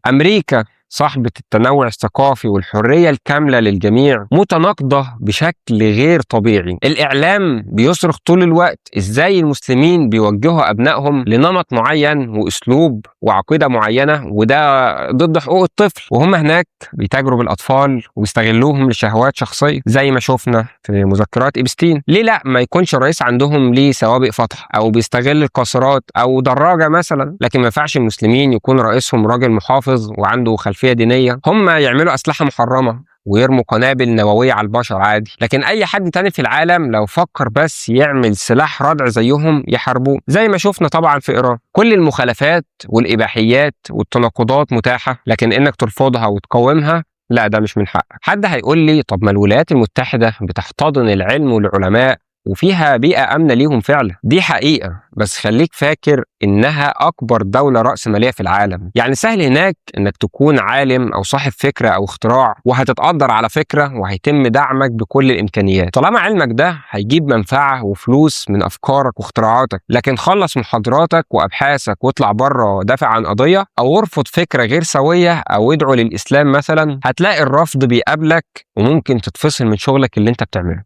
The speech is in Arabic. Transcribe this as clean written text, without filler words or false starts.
أمريكا صاحبة التنوع الثقافي والحرية الكاملة للجميع متناقضة بشكل غير طبيعي. الإعلام بيصرخ طول الوقت إزاي المسلمين بيوجهوا أبنائهم لنمط معين وأسلوب وعقيدة معينة، وده ضد حقوق الطفل، وهم هناك بيتاجروا بالأطفال وبيستغلوهم لشهوات شخصية زي ما شفنا في مذكرات إبستين. ليه لا ما يكونش الرئيس عندهم ليه سوابق فتح أو بيستغل القاصرات أو دراجة مثلا؟ لكن ما ينفعش المسلمين يكون رئيسهم راجل محافظ وعنده خلفية دينية. هم يعملوا أسلحة محرمة ويرموا قنابل نووية على البشر عادي، لكن أي حد تاني في العالم لو فكر بس يعمل سلاح ردع زيهم يحاربوه، زي ما شفنا طبعا في إيران. كل المخالفات والإباحيات والتناقضات متاحة، لكن إنك ترفضها وتقاومها لا، ده مش من حقك. حد هيقول لي طب ما الولايات المتحدة بتحتضن العلم والعلماء وفيها بيئة آمنة ليهم فعلا. دي حقيقة، بس خليك فاكر إنها أكبر دولة رأسمالية في العالم. يعني سهل هناك إنك تكون عالم أو صاحب فكرة أو اختراع وهتتقدر على فكرة وهيتم دعمك بكل الإمكانيات طالما علمك ده هيجيب منفعة وفلوس من أفكارك واختراعاتك. لكن خلص محاضراتك وأبحاثك واطلع بره دافع عن قضية أو ارفض فكرة غير سوية أو ادعو للإسلام مثلا، هتلاقي الرفض بيقابلك وممكن تتفصل من شغلك اللي أنت بتعمله.